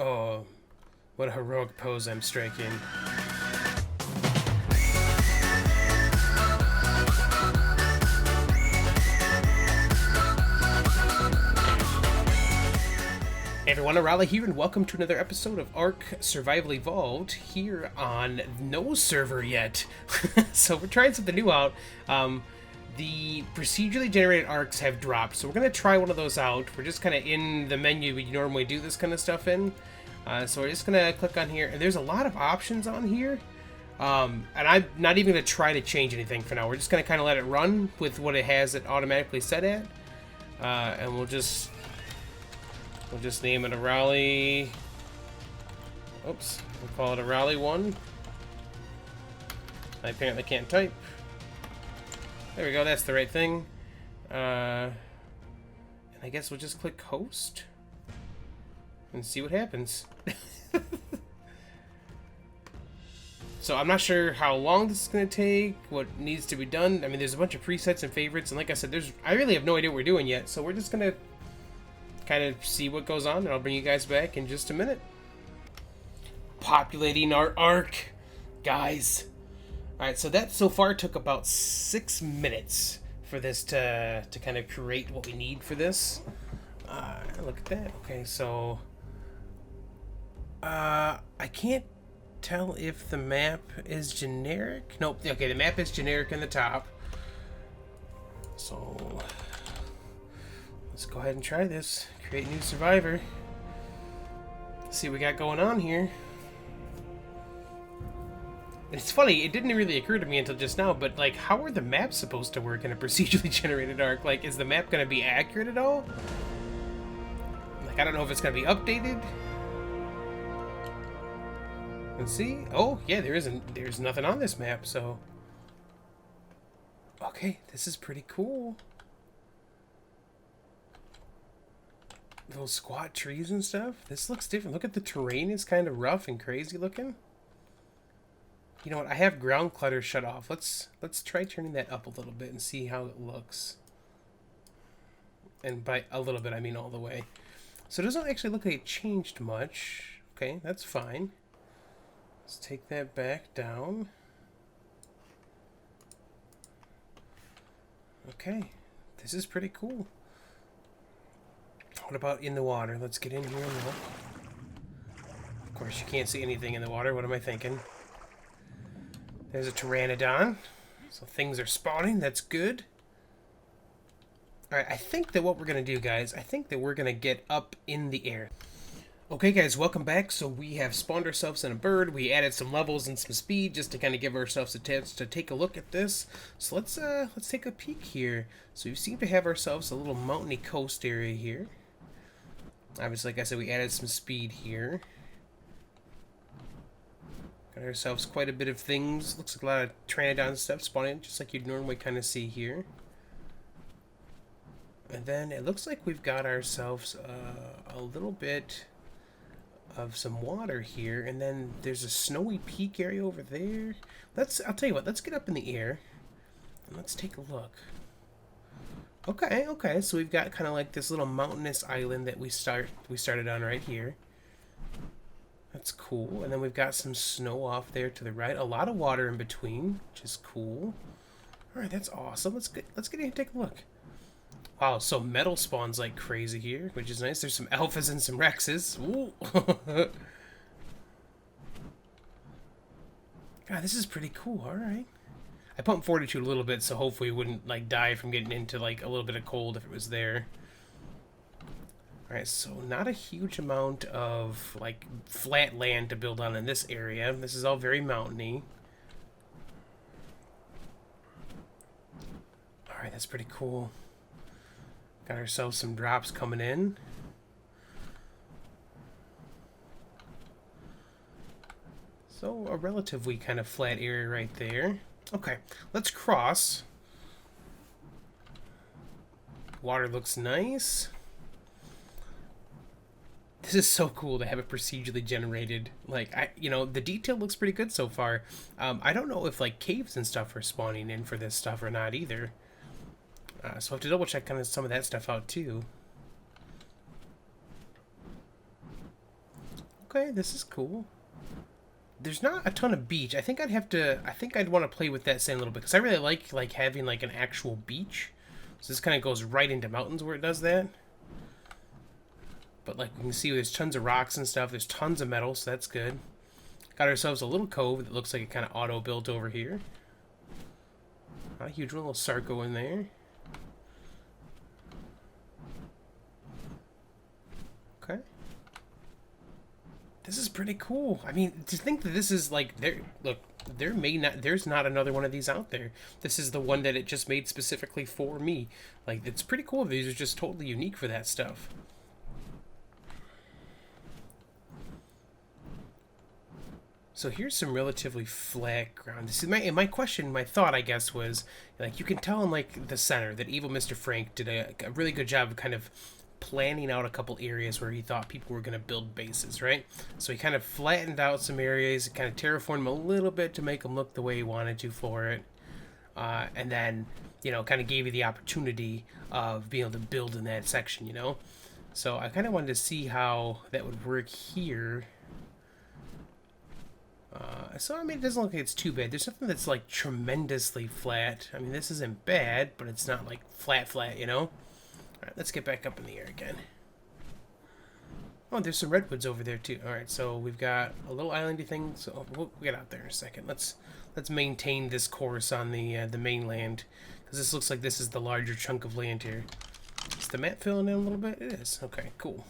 Oh, what a heroic pose I'm striking. Hey everyone, Arahli here, and welcome to another episode of ARK Survival Evolved here on no server yet. So we're trying something new out. The procedurally generated ARKs have dropped, so we're going to try one of those out. We're just kind of in the menu we normally do this kind of stuff in. So we're just going to click on here, and there's a lot of options on here. And I'm not even going to try to change anything for now. We're just going to kind of let it run with what it has it automatically set at. And we'll just name it Arahli. Oops, we'll call it Arahli 1. I apparently can't type. There we go, that's the right thing. And I guess we'll just click host and see what happens. So I'm not sure how long this is going to take, what needs to be done. I mean, there's a bunch of presets and favorites, and like I said, I really have no idea what we're doing yet, so we're just going to kind of see what goes on, and I'll bring you guys back in just a minute. Populating our ARK, guys. Alright, so that so far took about 6 minutes for this to kind of create what we need for this. Look at that. Okay, so I can't tell if the map is generic. Nope, okay, the map is generic in the top. So let's go ahead and try this. Create new survivor. See what we got going on here. It's funny, it didn't really occur to me until just now, but like, how are the maps supposed to work in a procedurally generated ARK? Like, is the map going to be accurate at all? Like, I don't know if it's going to be updated. Let's see. Oh, yeah, there's nothing on this map, so. Okay, this is pretty cool. Little squat trees and stuff. This looks different. Look at the terrain, it's kind of rough and crazy looking. You know what? I have ground clutter shut off. Let's try turning that up a little bit and see how it looks. And by a little bit, I mean all the way. So it doesn't actually look like it changed much. Okay, that's fine. Let's take that back down. Okay, this is pretty cool. What about in the water? Let's get in here and look. Of course, you can't see anything in the water. What am I thinking? There's a pteranodon. So things are spawning. That's good. Alright, I think that what we're going to do, guys, I think that we're going to get up in the air. Okay, guys, welcome back. So we have spawned ourselves in a bird. We added some levels and some speed just to kind of give ourselves a chance to take a look at this. So let's take a peek here. So we seem to have ourselves a little mountainy coast area here. Obviously, like I said, we added some speed here. Got ourselves quite a bit of things. Looks like a lot of Pteranodon stuff spawning, just like you'd normally kind of see here. And then it looks like we've got ourselves a little bit of some water here. And then there's a snowy peak area over there. I'll tell you what, let's get up in the air and let's take a look. Okay, so we've got kind of like this little mountainous island that we started on right here. That's cool. And then we've got some snow off there to the right. A lot of water in between, which is cool. Alright, that's awesome. Let's get in here and take a look. Wow, so metal spawns like crazy here, which is nice. There's some alphas and some rexes. Ooh. God, this is pretty cool. Alright. I pumped fortitude a little bit, so hopefully we wouldn't like die from getting into like a little bit of cold if it was there. Alright, so not a huge amount of like flat land to build on in this area. This is all very mountainy. Alright, that's pretty cool. Got ourselves some drops coming in. So a relatively kind of flat area right there. Okay, let's cross. Water looks nice. This is so cool to have it procedurally generated. Like, the detail looks pretty good so far. I don't know if like caves and stuff are spawning in for this stuff or not either. So I have to double check kind of some of that stuff out too. Okay, this is cool. There's not a ton of beach. I think I'd want to play with that sand a little bit because I really like having like an actual beach. So this kind of goes right into mountains where it does that. But like we can see, there's tons of rocks and stuff. There's tons of metal, so that's good. Got ourselves a little cove that looks like it kind of auto-built over here. Not a huge one, a little Sarco in there. Okay. This is pretty cool. I mean, to think that this is like there's not another one of these out there. This is the one that it just made specifically for me. Like, it's pretty cool. These are just totally unique for that stuff. So here's some relatively flat ground. This is my question, my thought, I guess, was like you can tell in like the center that Evil Mr. Frank did a really good job of kind of planning out a couple areas where he thought people were going to build bases, right? So he kind of flattened out some areas, kind of terraformed them a little bit to make them look the way he wanted to for it, and then kind of gave you the opportunity of being able to build in that section, So I kind of wanted to see how that would work here. So, I mean, it doesn't look like it's too bad. There's something that's, like, tremendously flat. I mean, this isn't bad, but it's not, like, flat, Alright, let's get back up in the air again. Oh, there's some redwoods over there, too. Alright, so we've got a little islandy thing. So, we'll get out there in a second. Let's maintain this course on the mainland. Because this looks like this is the larger chunk of land here. Is the map filling in a little bit? It is. Okay, cool.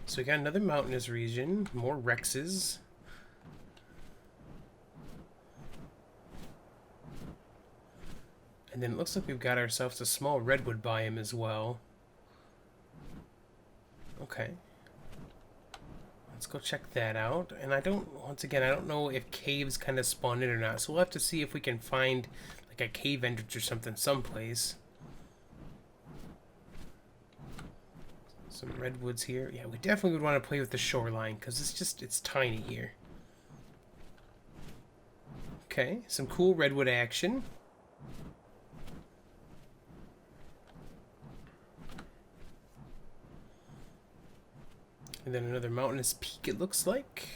So we got another mountainous region, more Rexes. And then it looks like we've got ourselves a small redwood biome as well. Okay. Let's go check that out. And once again, I don't know if caves kind of spawn in or not. So we'll have to see if we can find like a cave entrance or something someplace. Some redwoods here. Yeah, we definitely would want to play with the shoreline because it's tiny here. Okay, some cool redwood action. And then another mountainous peak, it looks like.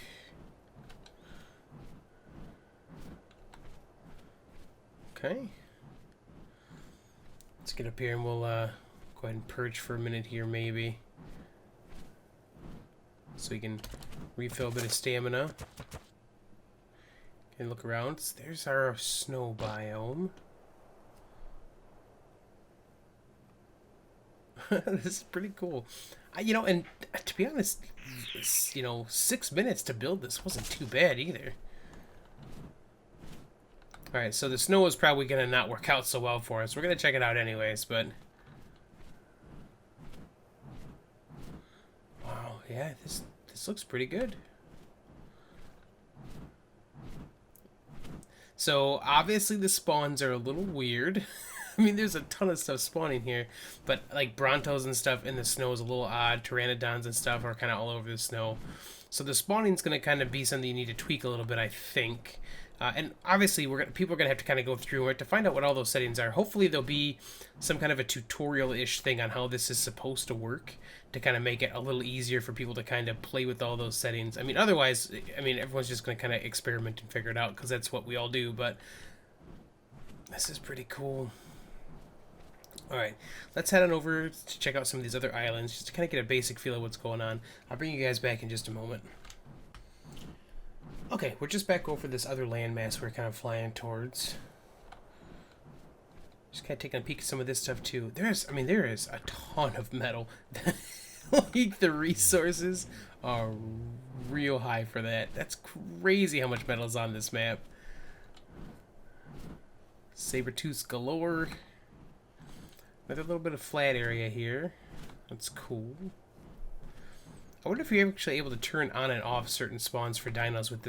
Okay. Let's get up here and we'll go ahead and perch for a minute here, maybe. So we can refill a bit of stamina. And look around. There's our snow biome. This is pretty cool. And to be honest, 6 minutes to build this wasn't too bad either. Alright, so the snow is probably going to not work out so well for us. We're going to check it out anyways, but... Wow, yeah, this looks pretty good. So, obviously the spawns are a little weird. I mean, there's a ton of stuff spawning here, but like Brontos and stuff in the snow is a little odd. Pteranodons and stuff are kind of all over the snow. So the spawning is going to kind of be something you need to tweak a little bit, I think. And obviously, people are going to have to kind of go through it to find out what all those settings are. Hopefully, there'll be some kind of a tutorial-ish thing on how this is supposed to work to kind of make it a little easier for people to kind of play with all those settings. I mean, otherwise, everyone's just going to kind of experiment and figure it out because that's what we all do. But this is pretty cool. All right, let's head on over to check out some of these other islands just to kind of get a basic feel of what's going on. I'll bring you guys back in just a moment. Okay, we're just back over this other landmass we're kind of flying towards. Just kind of taking a peek at some of this stuff too. There is a ton of metal. Like, the resources are real high for that. That's crazy how much metal is on this map. Saber-tooths galore. Another little bit of flat area here. That's cool. I wonder if you're actually able to turn on and off certain spawns for dinos with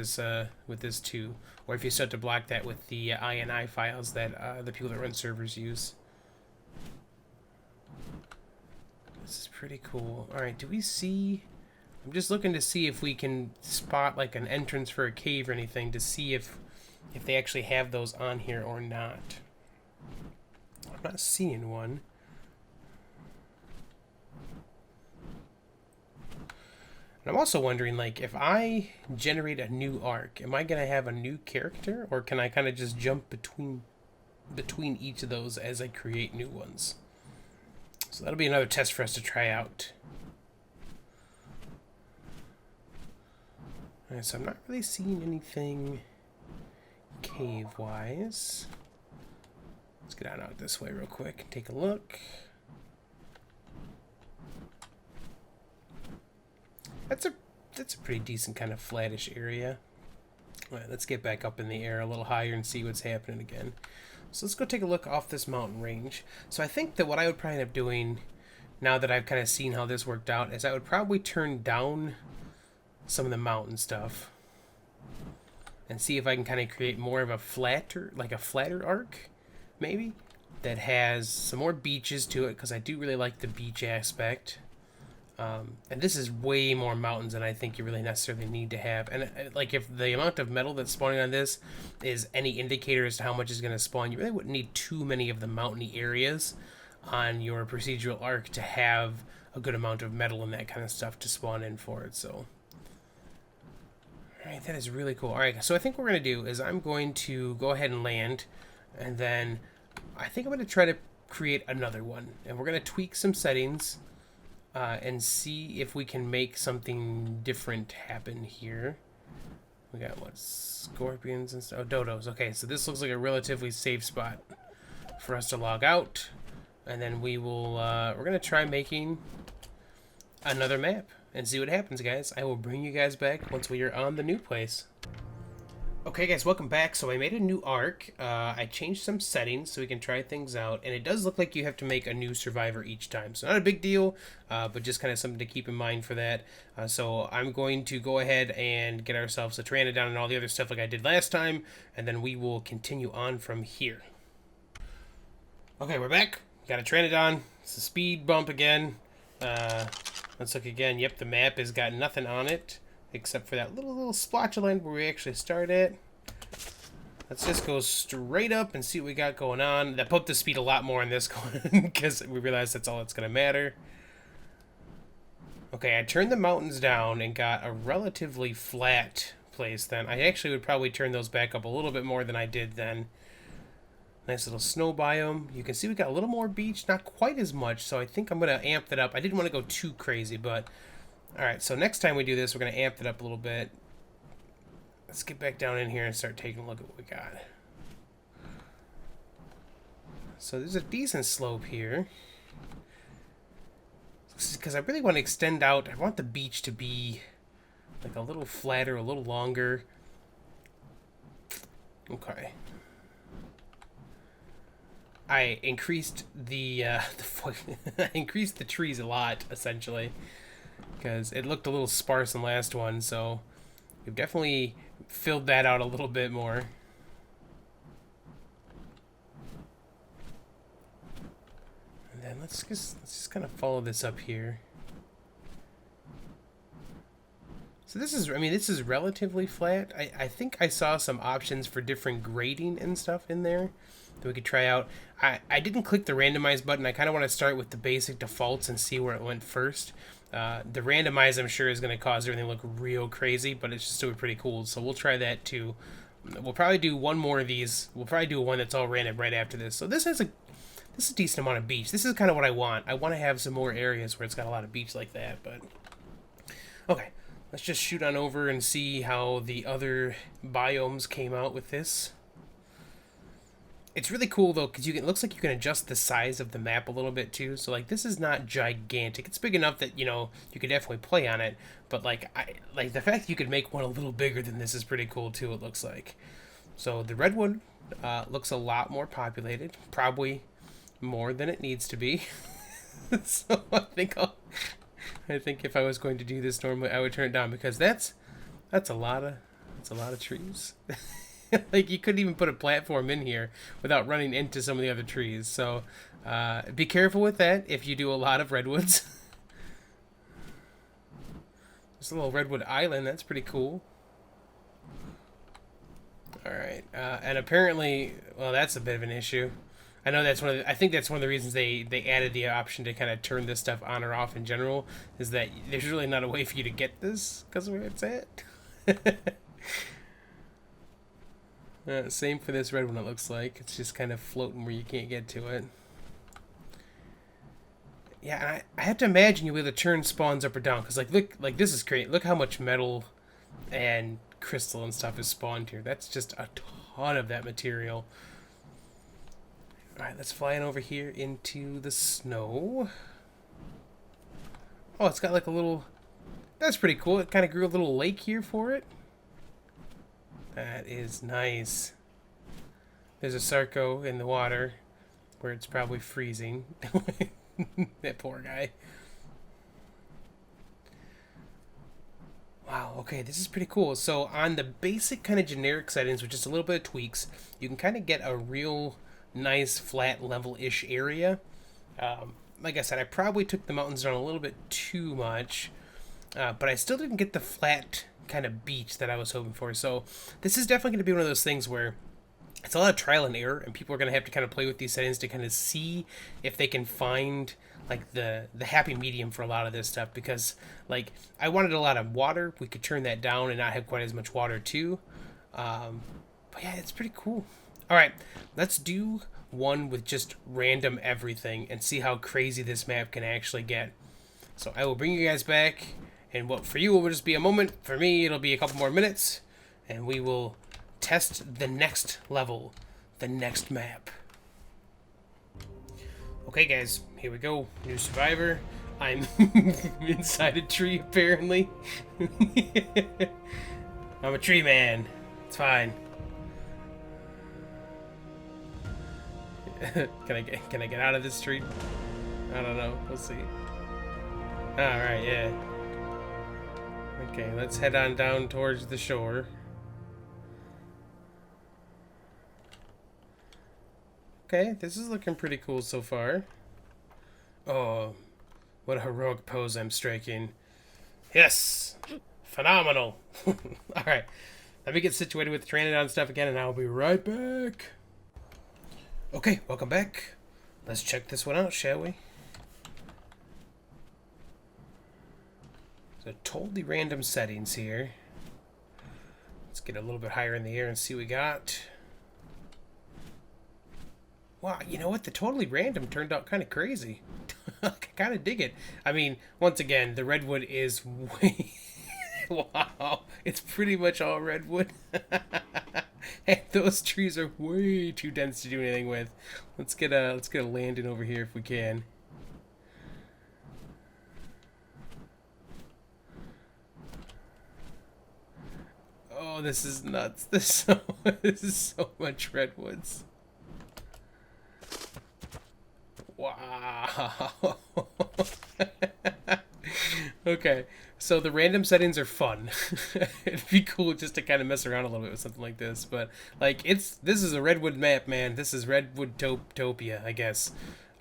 this too, or if you start to block that with the INI files that the people that run servers use. This is pretty cool. All right, do we see? I'm just looking to see if we can spot like an entrance for a cave or anything to see if they actually have those on here or not. I'm not seeing one. And I'm also wondering, like, if I generate a new arc, am I gonna have a new character, or can I kind of just jump between each of those as I create new ones? So that'll be another test for us to try out. Alright, so I'm not really seeing anything cave-wise. Let's get out this way real quick and take a look. That's a pretty decent kind of flattish area. All right, let's get back up in the air a little higher and see what's happening again. So let's go take a look off this mountain range. So I think that what I would probably end up doing, now that I've kind of seen how this worked out, is I would probably turn down some of the mountain stuff and see if I can kind of create more of a flatter arc, maybe, that has some more beaches to it, because I do really like the beach aspect. And this is way more mountains than I think you really necessarily need to have. And like, if the amount of metal that's spawning on this is any indicator as to how much is going to spawn, you really wouldn't need too many of the mountainy areas on your procedural arc to have a good amount of metal and that kind of stuff to spawn in for it. So, alright, that is really cool. Alright, so I think what we're going to do is I'm going to go ahead and land, and then I think I'm going to try to create another one. And we're going to tweak some settings and see if we can make something different happen here. We got, what, scorpions and stuff? Oh, dodos. Okay, so this looks like a relatively safe spot for us to log out. And then we will, we're going to try making another map and see what happens, guys. I will bring you guys back once we are on the new place. Okay, guys, welcome back. So I made a new arc. I changed some settings so we can try things out, and it does look like you have to make a new survivor each time. So not a big deal, but just kind of something to keep in mind for that. So I'm going to go ahead and get ourselves a Pteranodon and all the other stuff like I did last time, and then we will continue on from here. Okay, we're back. Got a Pteranodon. It's a speed bump again. Let's look again. Yep, the map has got nothing on it, except for that little splotch of land where we actually start at. Let's just go straight up and see what we got going on. That put the speed a lot more on this one because we realized that's all that's going to matter. Okay, I turned the mountains down and got a relatively flat place then. I actually would probably turn those back up a little bit more than I did then. Nice little snow biome. You can see we got a little more beach, not quite as much, so I think I'm going to amp that up. I didn't want to go too crazy, but alright, so next time we do this, we're going to amp it up a little bit. Let's get back down in here and start taking a look at what we got. So there's a decent slope here. Because I really want to extend out. I want the beach to be like a little flatter, a little longer. Okay. I increased the I increased the trees a lot, essentially, because it looked a little sparse in the last one, so we've definitely filled that out a little bit more. And then let's just kind of follow this up here. So this is, I mean, this is relatively flat. I think I saw some options for different grading and stuff in there that we could try out. I didn't click the randomize button. I kind of want to start with the basic defaults and see where it went first. The randomize, I'm sure, is going to cause everything to look real crazy, but it's still pretty cool. So we'll try that too. We'll probably do one more of these. We'll probably do one that's all random right after this. So this is a decent amount of beach. This is kind of what I want. I want to have some more areas where it's got a lot of beach like that. But okay, let's just shoot on over and see how the other biomes came out with this. It's really cool though, because it looks like you can adjust the size of the map a little bit too. So like, this is not gigantic. It's big enough that, you know, you could definitely play on it. But like, the fact that you could make one a little bigger than this is pretty cool too, it looks like. So the redwood looks a lot more populated, probably more than it needs to be. So I think if I was going to do this normally, I would turn it down, because that's a lot of trees. Like, you couldn't even put a platform in here without running into some of the other trees. So be careful with that if you do a lot of redwoods. There's a little redwood island. That's pretty cool. All right. And apparently, well, that's a bit of an issue. I know that's one of the, I think that's one of the reasons they added the option to kind of turn this stuff on or off in general, is that there's really not a way for you to get this because of where it's at. Same for this red one, it looks like. It's just kind of floating where you can't get to it. Yeah, and I have to imagine you'll be able to turn spawns up or down, because, like, look, like, this is great. Look how much metal and crystal and stuff is spawned here. That's just a ton of that material. Alright, let's fly in over here into the snow. Oh, it's got like a little... That's pretty cool. It kind of grew a little lake here for it. That is nice. There's a Sarco in the water where it's probably freezing. That poor guy. Wow, okay, this is pretty cool. So on the basic kind of generic settings with just a little bit of tweaks, you can kind of get a real nice flat level-ish area. Like I said, I probably took the mountains down a little bit too much, but I still didn't get the flat kind of beach that I was hoping for. So this is definitely going to be one of those things where it's a lot of trial and error, and people are going to have to kind of play with these settings to kind of see if they can find like the happy medium for a lot of this stuff, because like I wanted a lot of water. We could turn that down and not have quite as much water too. But yeah, it's pretty cool. All right, let's do one with just random everything and see how crazy this map can actually get. So I will bring you guys back, and what for you will just be a moment. For me, it'll be a couple more minutes, and we will test the next level, the next map. Okay, guys, here we go. New survivor. I'm inside a tree, apparently. I'm a tree man. It's fine. Can I get out of this tree? I don't know. We'll see. Alright, yeah. Okay, let's head on down towards the shore. Okay, this is looking pretty cool so far. Oh, what a heroic pose I'm striking. Yes! Phenomenal! Alright, let me get situated with the Pteranodon stuff again, and I'll be right back. Okay, welcome back. Let's check this one out, shall we? So totally random settings here. Let's get a little bit higher in the air and see what we got. Wow, you know what? The totally random turned out kind of crazy. I kind of dig it. I mean, once again, the redwood is way... Wow, it's pretty much all redwood. And those trees are way too dense to do anything with. Let's get a landing over here if we can. Oh, this is nuts. This is so much redwoods. Wow. Okay, so the random settings are fun. It'd be cool just to kind of mess around a little bit with something like this, but like this is a redwood map, man. This is redwood topia, I guess.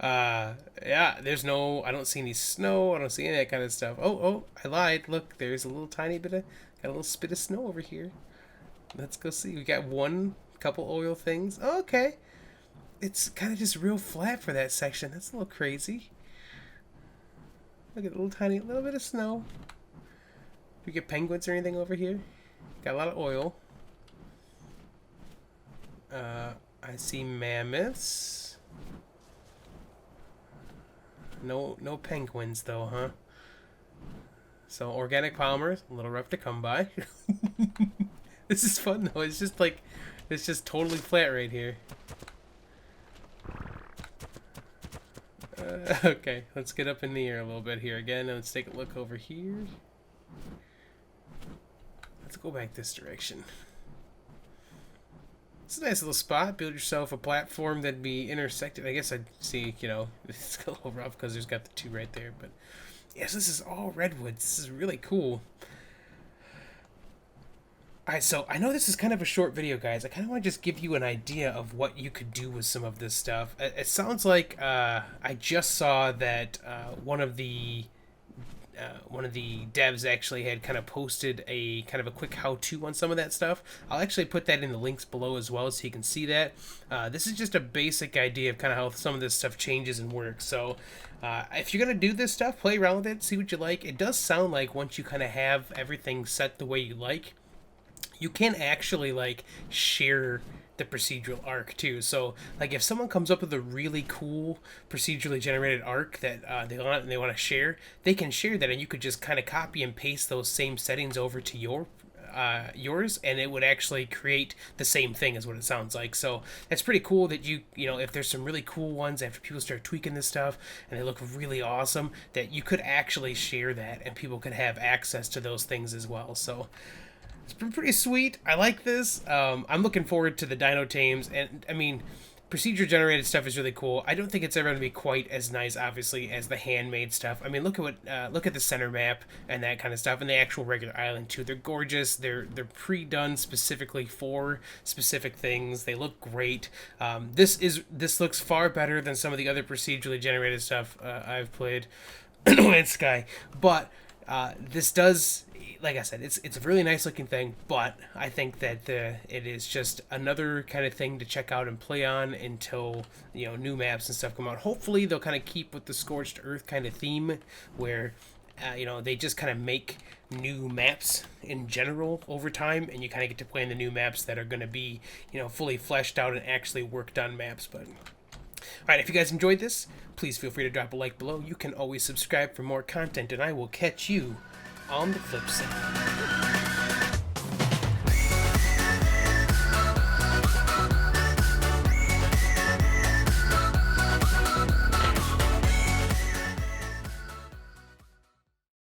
Yeah, there's no, I don't see any snow. I don't see any of that kind of stuff. Oh, I lied. Look, there's a little tiny bit of, got a little spit of snow over here. Let's go see. We got one couple oil things. Oh, okay. It's kind of just real flat for that section. That's a little crazy. Look at the little bit of snow. Do we get penguins or anything over here? Got a lot of oil. I see mammoths. No penguins though, huh? So organic polymers, a little rough to come by. This is fun though. It's just like, it's just totally flat right here. Okay, let's get up in the air a little bit here again, and let's take a look over here. Let's go back this direction. It's a nice little spot. Build yourself a platform that'd be intersected. I guess I'd see, you know, it's a little rough because there's got the two right there, but yes, this is all redwoods. This is really cool. Alright, so I know this is kind of a short video, guys. I kind of want to just give you an idea of what you could do with some of this stuff. It sounds like I just saw that one of the one of the devs actually had kind of posted a kind of a quick how-to on some of that stuff. I'll actually put that in the links below as well, so you can see that. This is just a basic idea of kind of how some of this stuff changes and works. So if you're gonna do this stuff, play around with it, see what you like. It does sound like once you kind of have everything set the way you like, you can actually like share the procedural arc too. So like if someone comes up with a really cool procedurally generated arc that they want to share, they can share that, and you could just kind of copy and paste those same settings over to yours, and it would actually create the same thing as what it sounds like. So that's pretty cool that you know, if there's some really cool ones after people start tweaking this stuff and they look really awesome, that you could actually share that and people could have access to those things as well. So it's been pretty sweet. I like this. I'm looking forward to the dino tames, and I mean, procedure generated stuff is really cool. I don't think it's ever going to be quite as nice, obviously, as the handmade stuff. I mean, look at the center map and that kind of stuff, and the actual regular island too. They're gorgeous. They're pre-done specifically for specific things. They look great. This looks far better than some of the other procedurally generated stuff I've played. No Man's Sky, but this does, like I said, it's a really nice looking thing, but I think that it is just another kind of thing to check out and play on until, you know, new maps and stuff come out. Hopefully they'll kind of keep with the Scorched Earth kind of theme, where you know, they just kind of make new maps in general over time, and you kind of get to play in the new maps that are going to be, you know, fully fleshed out and actually worked on maps. But alright, if you guys enjoyed this, please feel free to drop a like below. You can always subscribe for more content, and I will catch you on the flip side.